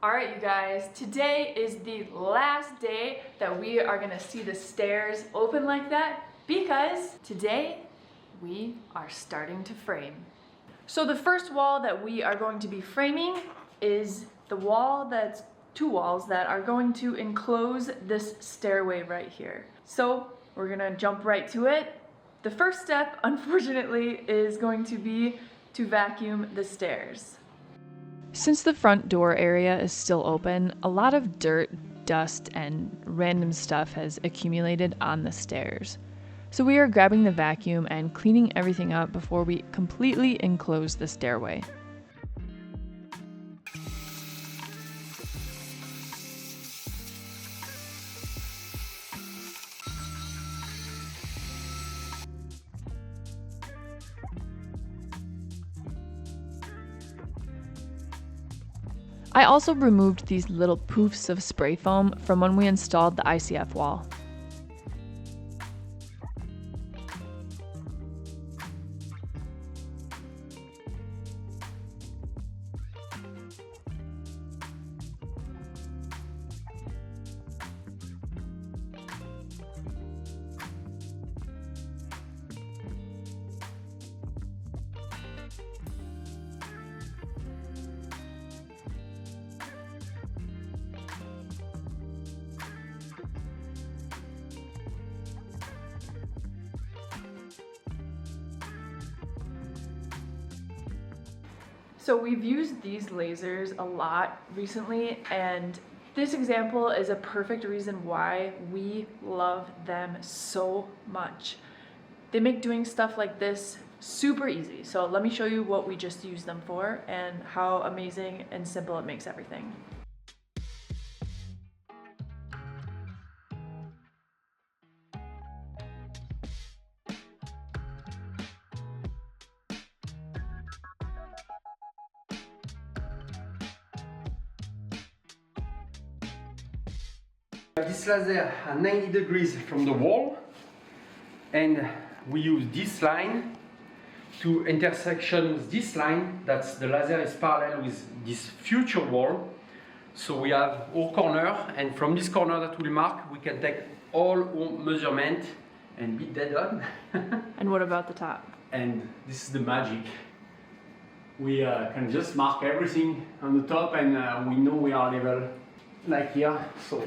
Alright you guys, today is the last day that we are gonna see the stairs open like that because today we are starting to frame. So the first wall that we are going to be framing is the wall that's two walls that are going to enclose this stairway right here. So we're gonna jump right to it. The first step, unfortunately, is going to be to vacuum the stairs. Since the front door area is still open, a lot of dirt, dust, and random stuff has accumulated on the stairs. So we are grabbing the vacuum and cleaning everything up before we completely enclose the stairway. I also removed these little poofs of spray foam from when we installed the ICF wall. So we've used these lasers a lot recently, and this example is a perfect reason why we love them so much. They make doing stuff like this super easy. So let me show you what we just used them for and how amazing and simple it makes everything. This laser at 90 degrees from the wall, and we use this line to intersection with this line. That's the laser is parallel with this future wall. So we have our corner, and from this corner that we'll mark, we can take all our measurement and be dead on. And what about the top? And this is the magic. We can just mark everything on the top, and we know we are level like here. So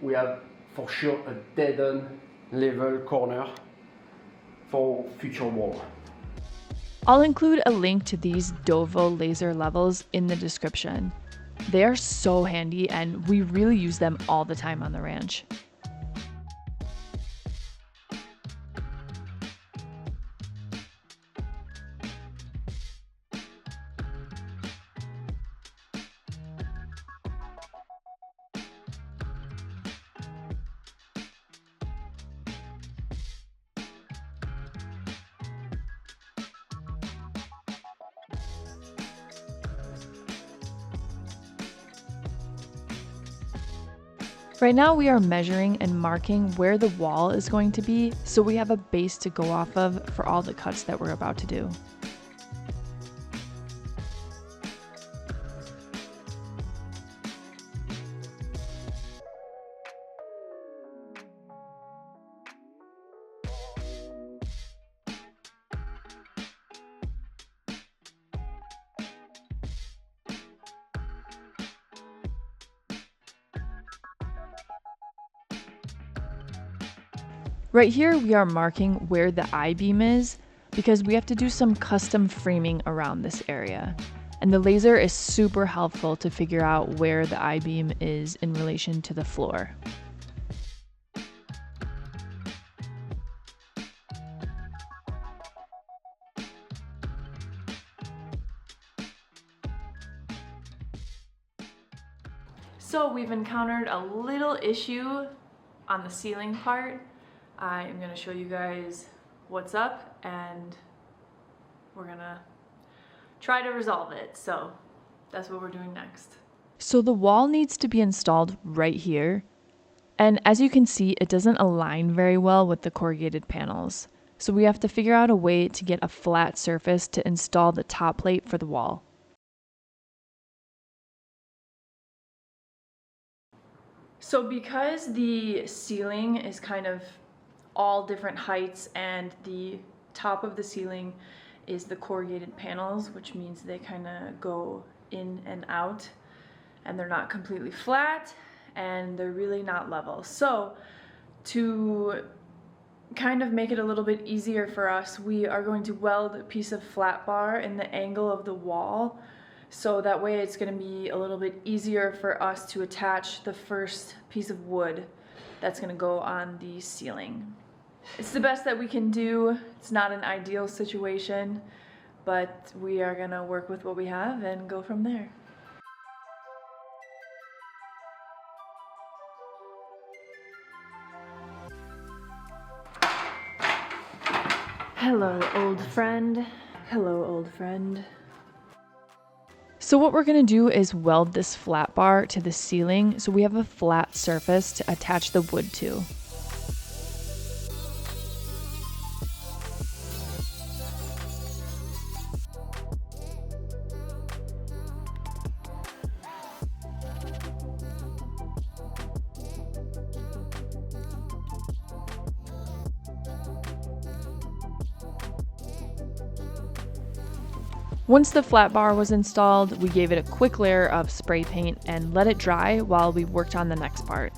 we have for sure a dead-on level corner for future wall. I'll include a link to these DOVOH laser levels in the description. They are so handy and we really use them all the time on the ranch. Right now we are measuring and marking where the wall is going to be so we have a base to go off of for all the cuts that we're about to do. Right here we are marking where the I-beam is because we have to do some custom framing around this area. And the laser is super helpful to figure out where the I-beam is in relation to the floor. So we've encountered a little issue on the ceiling part. I am going to show you guys what's up and we're going to try to resolve it. So that's what we're doing next. So the wall needs to be installed right here. And as you can see, it doesn't align very well with the corrugated panels. So we have to figure out a way to get a flat surface to install the top plate for the wall. So because the ceiling is kind of all different heights and the top of the ceiling is the corrugated panels, which means they kind of go in and out and they're not completely flat and they're really not level. So to kind of make it a little bit easier for us, we are going to weld a piece of flat bar in the angle of the wall, so that way it's going to be a little bit easier for us to attach the first piece of wood that's going to go on the ceiling. It's the best that we can do. It's not an ideal situation, but we are going to work with what we have and go from there. Hello, old friend. Hello, old friend. So what we're gonna do is weld this flat bar to the ceiling so we have a flat surface to attach the wood to. Once the flat bar was installed, we gave it a quick layer of spray paint and let it dry while we worked on the next part.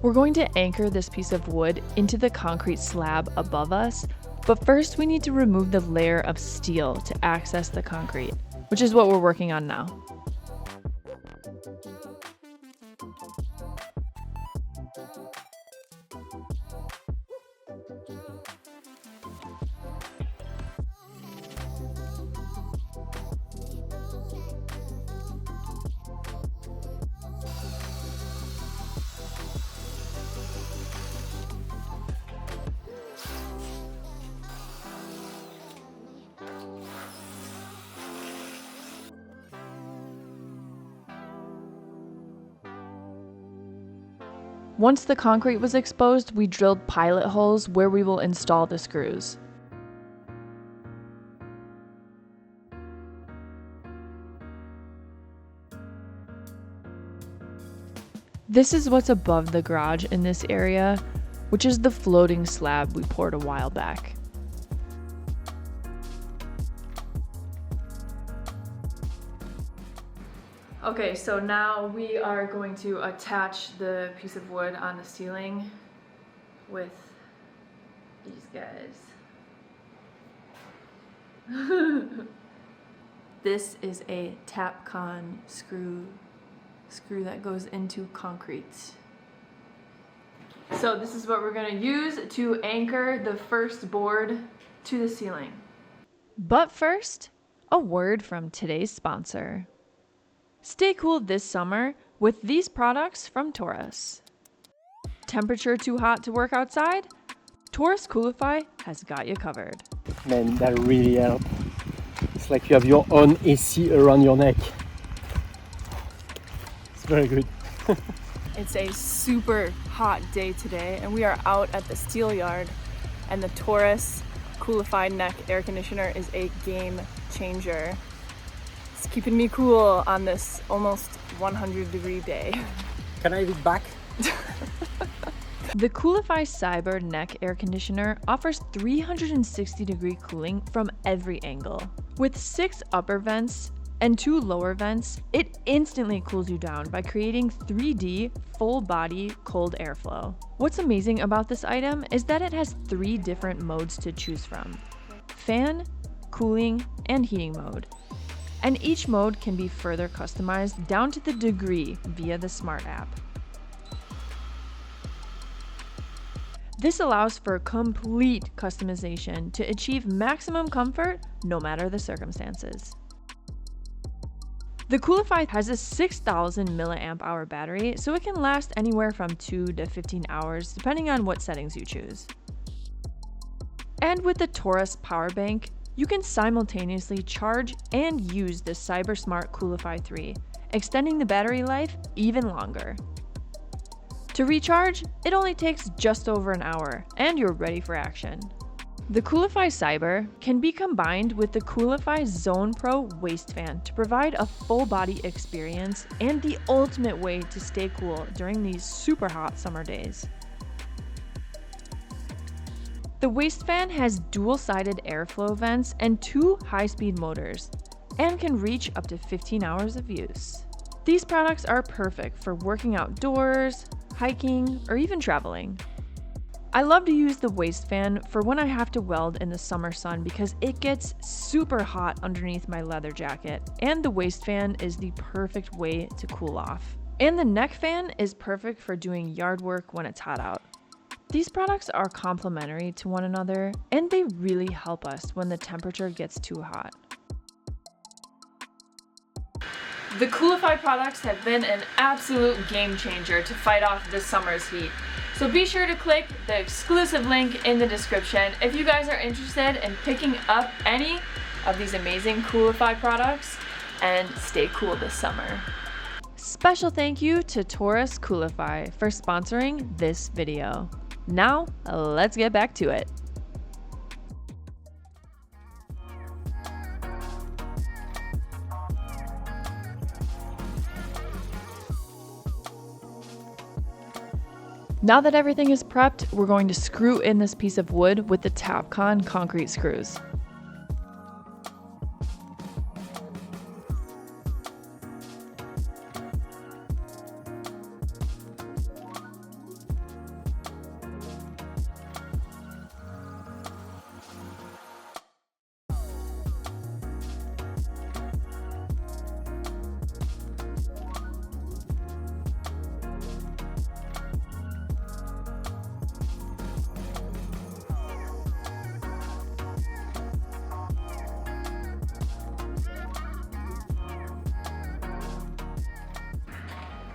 We're going to anchor this piece of wood into the concrete slab above us, but first we need to remove the layer of steel to access the concrete, which is what we're working on now. Once the concrete was exposed, we drilled pilot holes where we will install the screws. This is what's above the garage in this area, which is the floating slab we poured a while back. Okay, so now we are going to attach the piece of wood on the ceiling with these guys. This is a Tapcon screw that goes into concrete. So this is what we're going to use to anchor the first board to the ceiling. But first, a word from today's sponsor. Stay cool this summer with these products from Torras. Temperature too hot to work outside? Torras Coolify has got you covered. Man, that really helps. It's like you have your own AC around your neck. It's very good. It's a super hot day today and we are out at the steel yard, and the Torras Coolify neck air conditioner is a game changer. It's keeping me cool on this almost 100-degree day. Can I have it back? The Coolify Cyber neck air conditioner offers 360-degree cooling from every angle. With 6 upper vents and 2 lower vents, it instantly cools you down by creating 3D full-body cold airflow. What's amazing about this item is that it has 3 different modes to choose from: fan, cooling, and heating mode. And each mode can be further customized down to the degree via the Smart app. This allows for complete customization to achieve maximum comfort no matter the circumstances. The Coolify has a 6,000 milliamp hour battery, so it can last anywhere from 2 to 15 hours depending on what settings you choose. And with the Torras power bank, you can simultaneously charge and use the CyberSmart Coolify 3, extending the battery life even longer. To recharge, it only takes just over an hour, and you're ready for action. The Coolify Cyber can be combined with the Coolify Zone Pro waist fan to provide a full body experience and the ultimate way to stay cool during these super hot summer days. The waist fan has dual-sided airflow vents and 2 high-speed motors, and can reach up to 15 hours of use. These products are perfect for working outdoors, hiking, or even traveling. I love to use the waist fan for when I have to weld in the summer sun because it gets super hot underneath my leather jacket, and the waist fan is the perfect way to cool off. And the neck fan is perfect for doing yard work when it's hot out. These products are complementary to one another, and they really help us when the temperature gets too hot. The Coolify products have been an absolute game changer to fight off this summer's heat. So be sure to click the exclusive link in the description if you guys are interested in picking up any of these amazing Coolify products and stay cool this summer. Special thank you to Torras Coolify for sponsoring this video. Now, let's get back to it. Now that everything is prepped, we're going to screw in this piece of wood with the Tapcon concrete screws.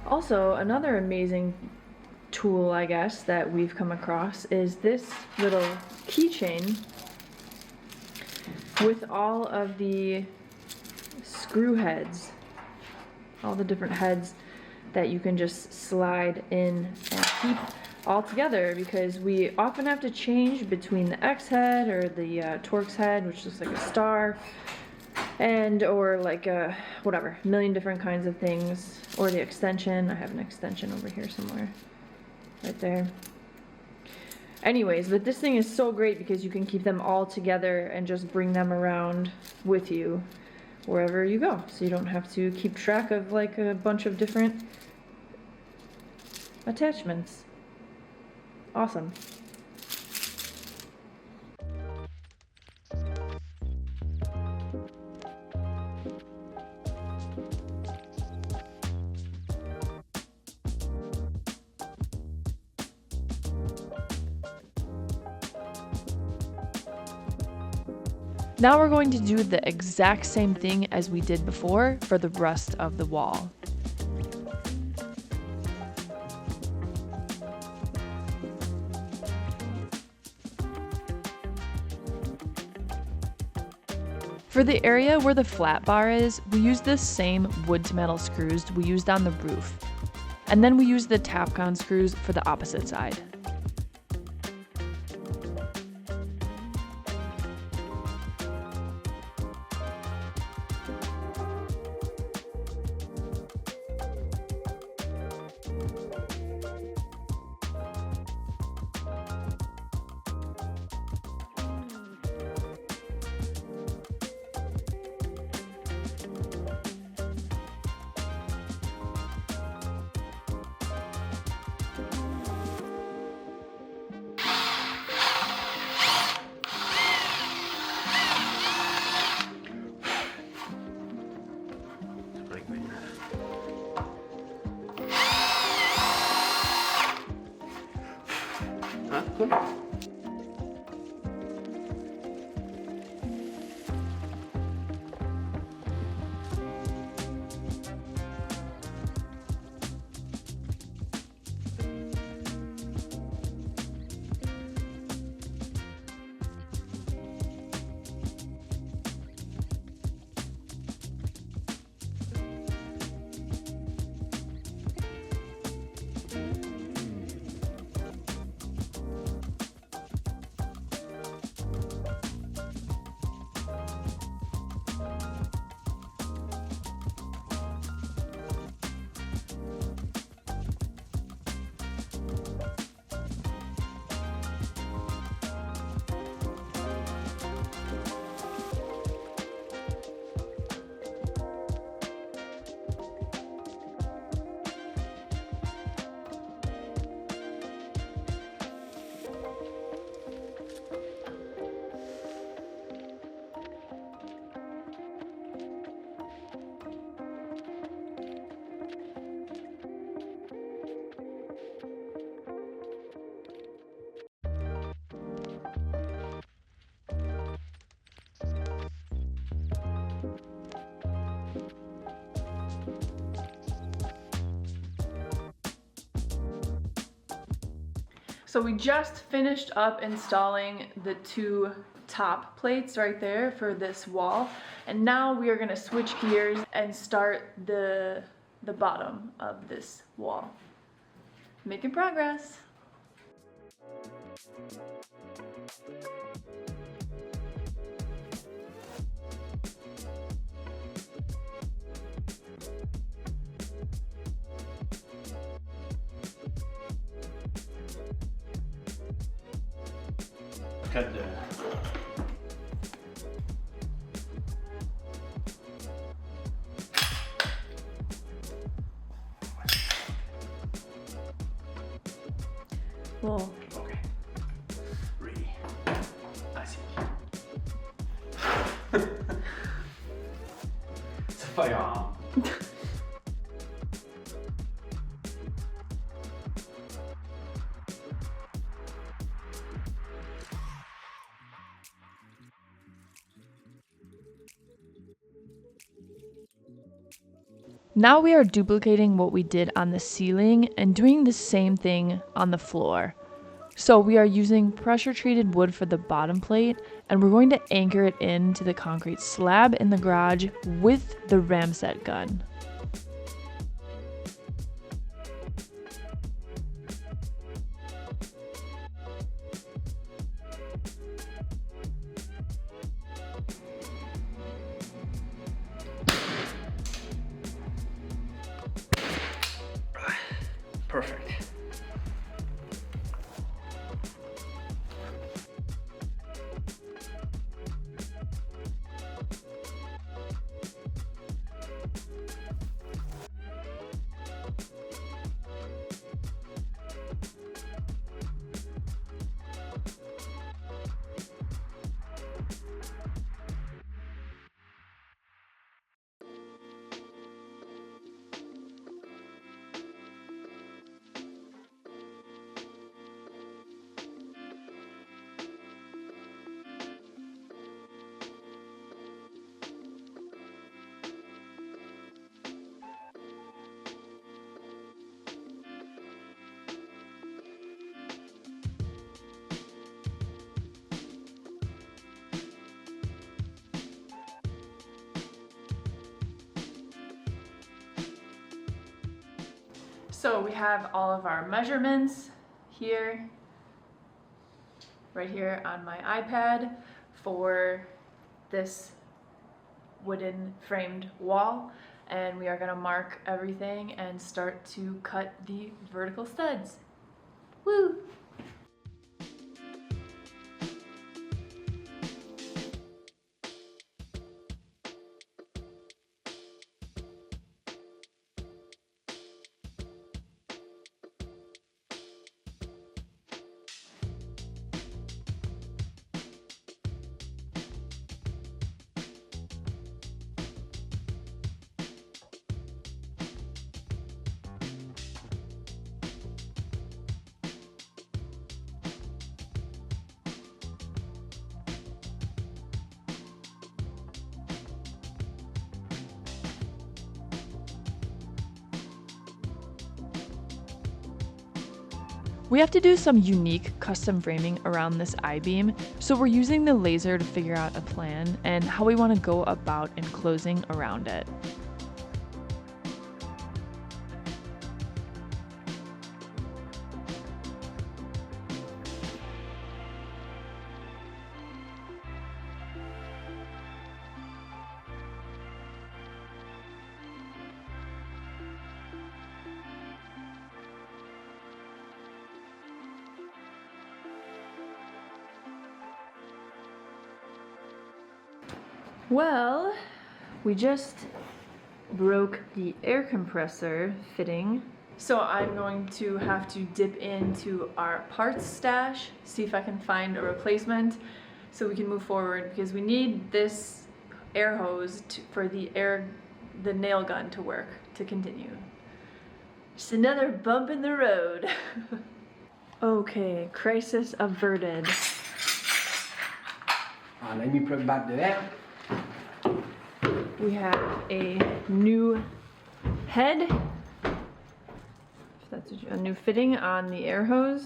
Also, another amazing tool, I guess, that we've come across is this little keychain with all of the screw heads, all the different heads that you can just slide in and keep all together, because we often have to change between the X head or the Torx head, which looks like a star, and or like a whatever, a million different kinds of things, or the extension. I have an extension over here somewhere, right there. Anyways, but this thing is so great because you can keep them all together and just bring them around with you wherever you go, so you don't have to keep track of like a bunch of different attachments. Awesome. Now we're going to do the exact same thing as we did before for the rest of the wall. For the area where the flat bar is, we use the same wood to metal screws we used on the roof. And then we use the Tapcon screws for the opposite side. So we just finished up installing the 2 top plates right there for this wall, and now we are going to switch gears and start the bottom of this wall. Making progress. Cut the Well, okay. Ready. I see. It's a firearm. now we are duplicating what we did on the ceiling and doing the same thing on the floor. So we are using pressure treated wood for the bottom plate, and we're going to anchor it into the concrete slab in the garage with the ramset gun. Perfect. So we have all of our measurements here, right here on my iPad for this wooden framed wall, and we are going to mark everything and start to cut the vertical studs. Woo! We have to do some unique custom framing around this I-beam, so we're using the laser to figure out a plan and how we want to go about enclosing around it. Well, we just broke the air compressor fitting, so I'm going to have to dip into our parts stash, see if I can find a replacement so we can move forward, because we need this air hose for the nail gun to work, to continue. Just another bump in the road. Okay, crisis averted. Let me plug back the air. We have a new head, if that's a new fitting on the air hose.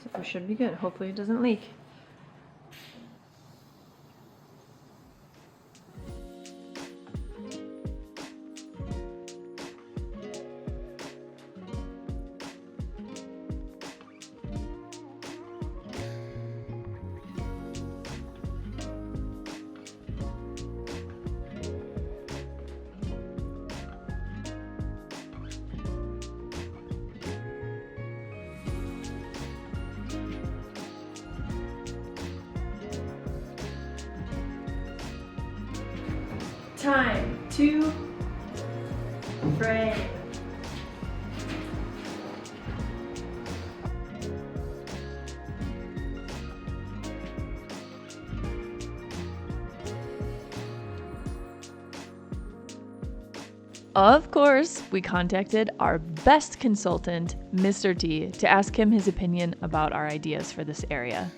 So we should be good. Hopefully it doesn't leak. Time to frame. Of course, we contacted our best consultant, Mr. T, to ask him his opinion about our ideas for this area.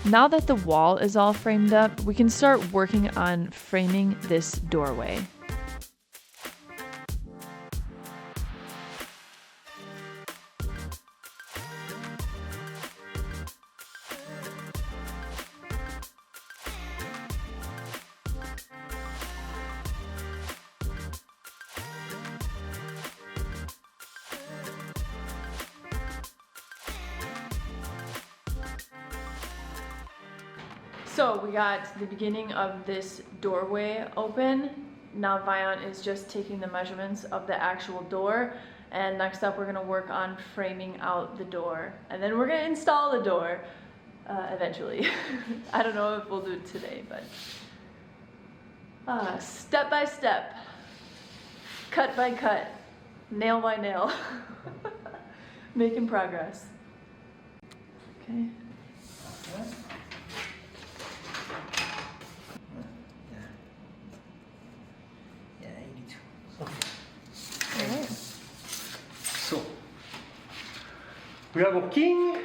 Now that the wall is all framed up, we can start working on framing this doorway. So we got the beginning of this doorway open. Now Vion is just taking the measurements of the actual door, and next up we're gonna work on framing out the door, and then we're gonna install the door eventually. I don't know if we'll do it today, but step by step, cut by cut, nail by nail, making progress. Okay. So, we have our king,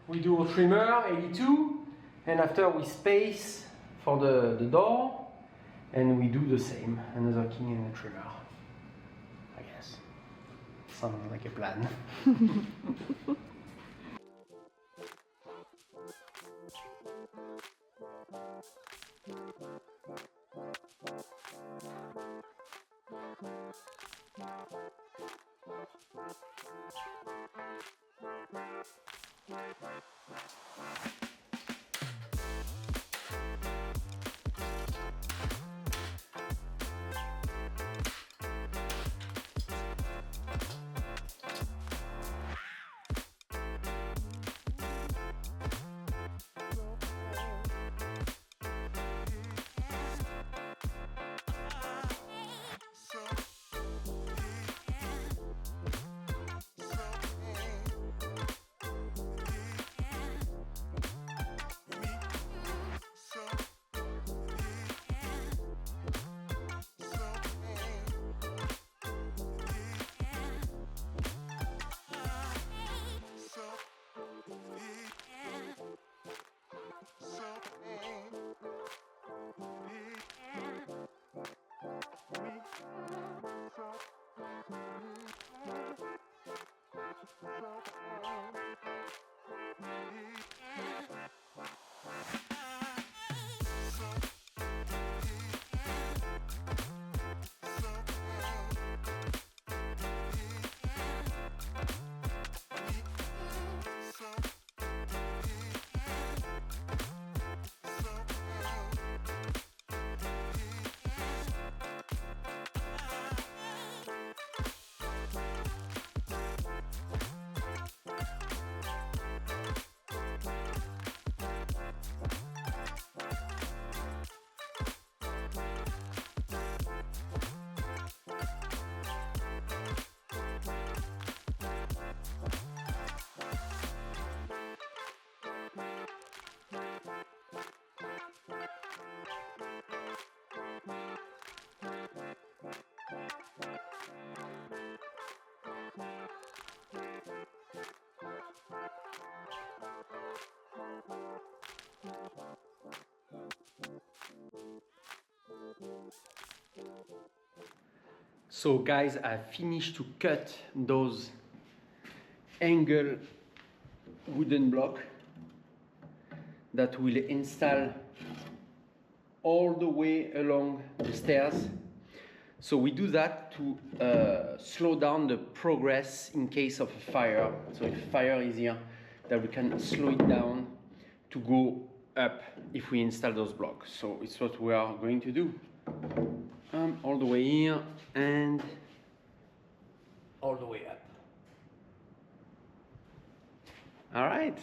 we do a trimmer, 82, and after we space for the door, and we do the same, another king and a trimmer, I guess. Sounds like a plan. So guys, I finished to cut those angle wooden block that will install all the way along the stairs. So we do that to slow down the progress in case of a fire. So if fire is here, that we can slow it down to go up if we install those blocks. So it's what we are going to do. All the way here and all the way up. All right.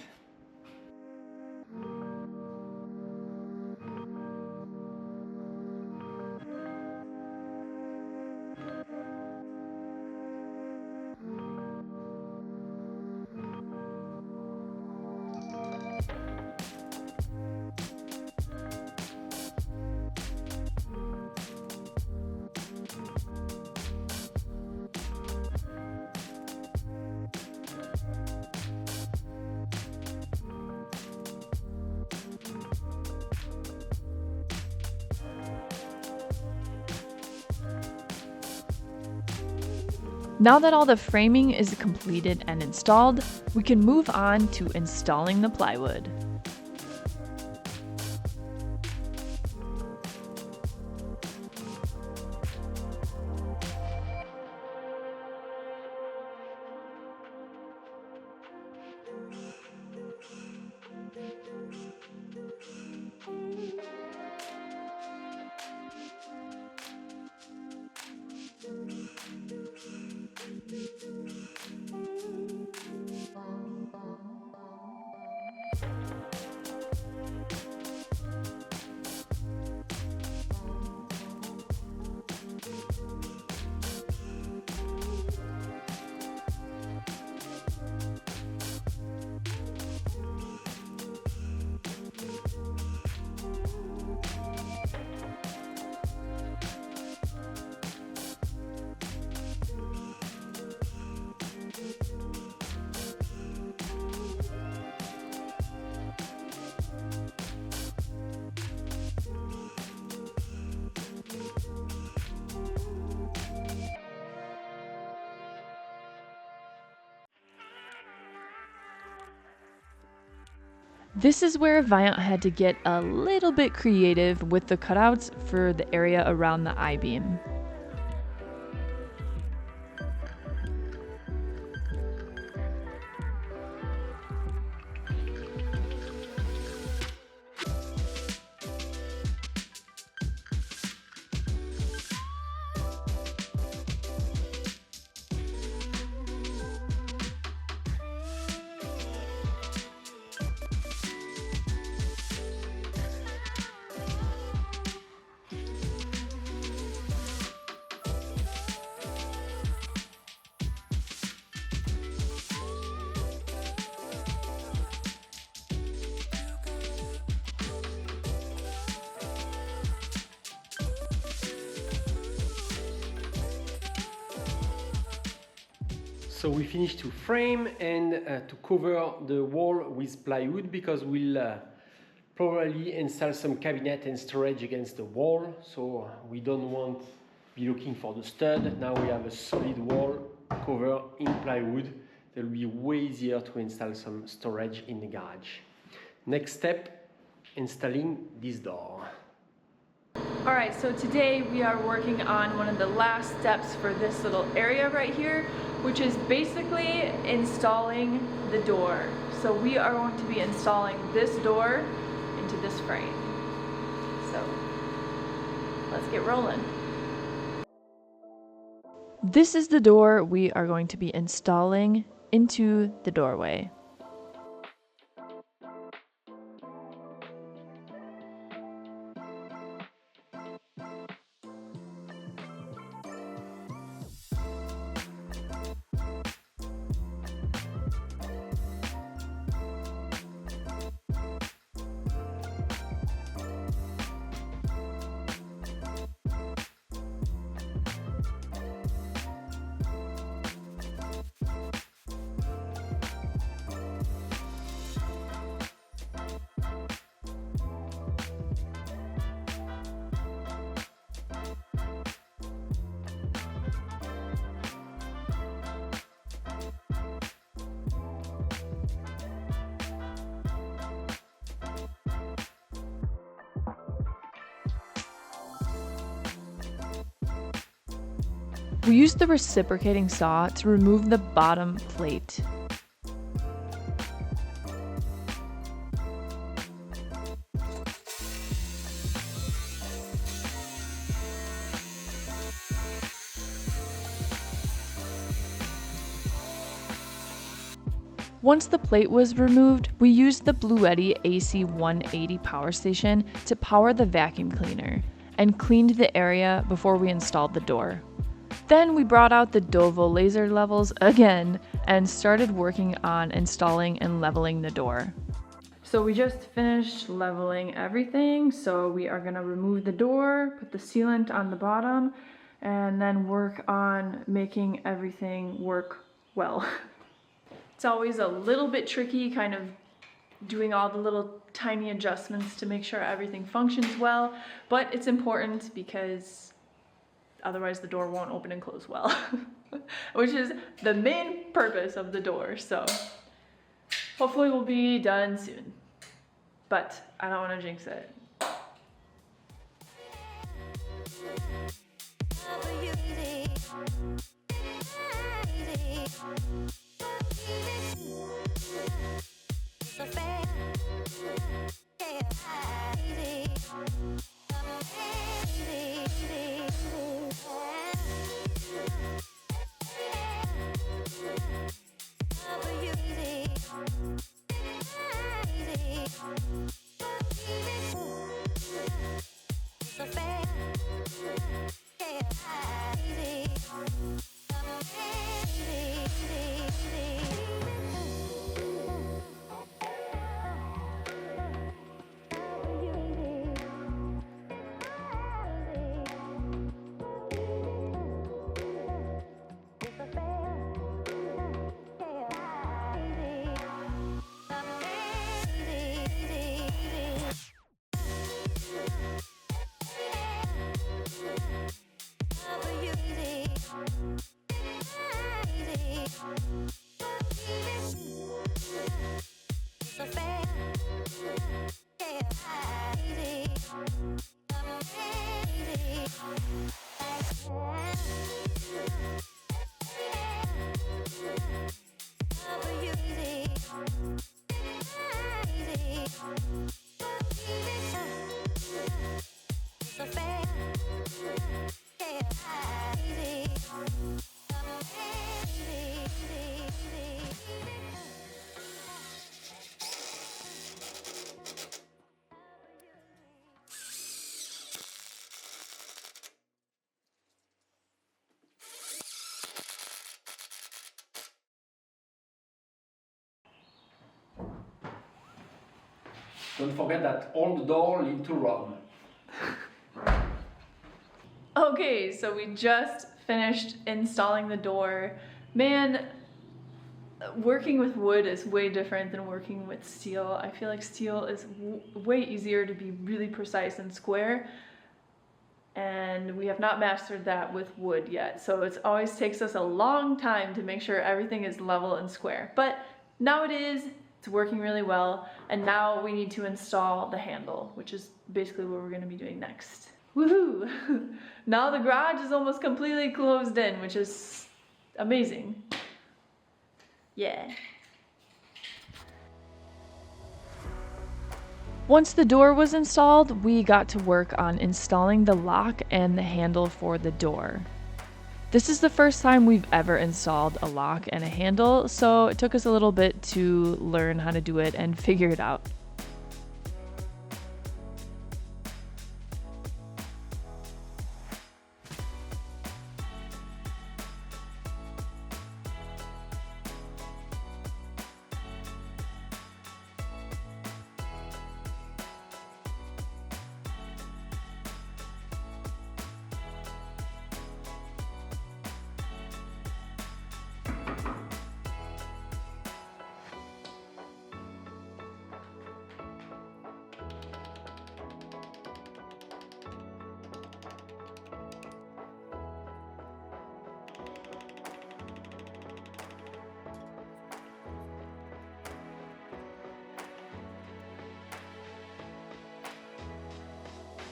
Now that all the framing is completed and installed, we can move on to installing the plywood. This is where Viant had to get a little bit creative with the cutouts for the area around the I-beam. So we finished to frame and to cover the wall with plywood, because we'll probably install some cabinet and storage against the wall. So we don't want to be looking for the stud. Now we have a solid wall cover in plywood. It will be way easier to install some storage in the garage. Next step, installing this door. Alright, so today we are working on one of the last steps for this little area right here, which is basically installing the door. So we are going to be installing this door into this frame. So let's get rolling. This is the door we are going to be installing into the doorway. We used the reciprocating saw to remove the bottom plate. Once the plate was removed, we used the BLUETTI AC 180 power station to power the vacuum cleaner and cleaned the area before we installed the door. Then we brought out the DOVOH laser levels again and started working on installing and leveling the door. So we just finished leveling everything, so we are gonna remove the door, put the sealant on the bottom, and then work on making everything work well. It's always a little bit tricky, kind of doing all the little tiny adjustments to make sure everything functions well, but it's important because otherwise the door won't open and close well, which is the main purpose of the door. So hopefully we'll be done soon, but I don't want to jinx it. Don't forget that all the doors lead to Rome. Okay, so we just finished installing the door. Man, working with wood is way different than working with steel. I feel like steel is way easier to be really precise and square, and we have not mastered that with wood yet. So it always takes us a long time to make sure everything is level and square. But now it is, it's working really well, and now we need to install the handle, which is basically what we're going to be doing next. Woohoo! Now the garage is almost completely closed in, which is amazing. Yeah. Once the door was installed, we got to work on installing the lock and the handle for the door. This is the first time we've ever installed a lock and a handle, so it took us a little bit to learn how to do it and figure it out.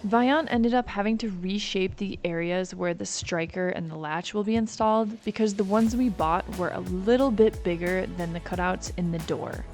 Vaillant ended up having to reshape the areas where the striker and the latch will be installed because the ones we bought were a little bit bigger than the cutouts in the door.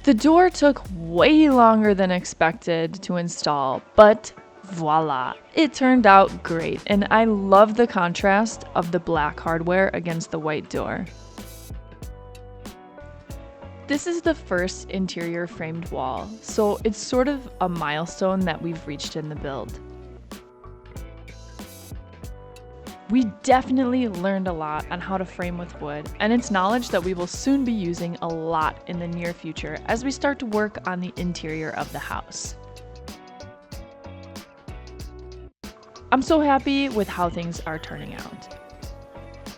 The door took way longer than expected to install, but voila, it turned out great, and I love the contrast of the black hardware against the white door. This is the first interior framed wall, so it's sort of a milestone that we've reached in the build. We definitely learned a lot on how to frame with wood, and it's knowledge that we will soon be using a lot in the near future as we start to work on the interior of the house. I'm so happy with how things are turning out.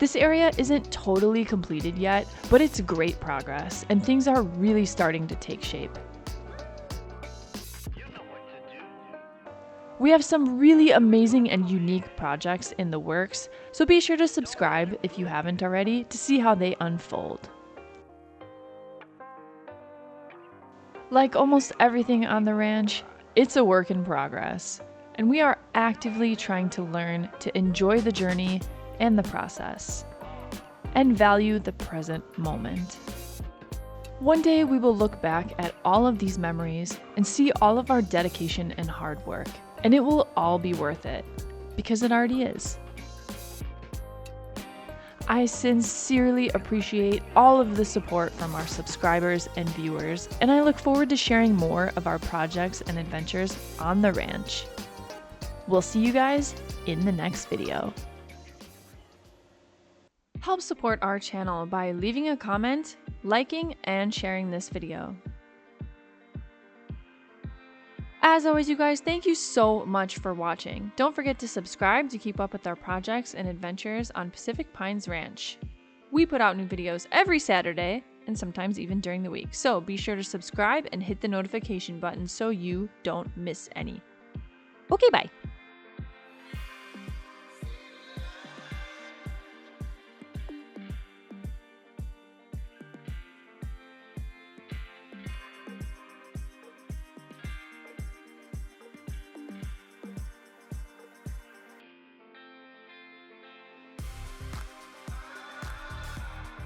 This area isn't totally completed yet, but it's great progress, and things are really starting to take shape. We have some really amazing and unique projects in the works, so be sure to subscribe if you haven't already to see how they unfold. Like almost everything on the ranch, it's a work in progress, and we are actively trying to learn to enjoy the journey and the process, and value the present moment. One day we will look back at all of these memories and see all of our dedication and hard work. And it will all be worth it, because it already is. I sincerely appreciate all of the support from our subscribers and viewers, and I look forward to sharing more of our projects and adventures on the ranch. We'll see you guys in the next video. Help support our channel by leaving a comment, liking, and sharing this video. As always, you guys, thank you so much for watching. Don't forget to subscribe to keep up with our projects and adventures on Pacific Pines Ranch. We put out new videos every Saturday and sometimes even during the week, so be sure to subscribe and hit the notification button so you don't miss any. Okay, bye.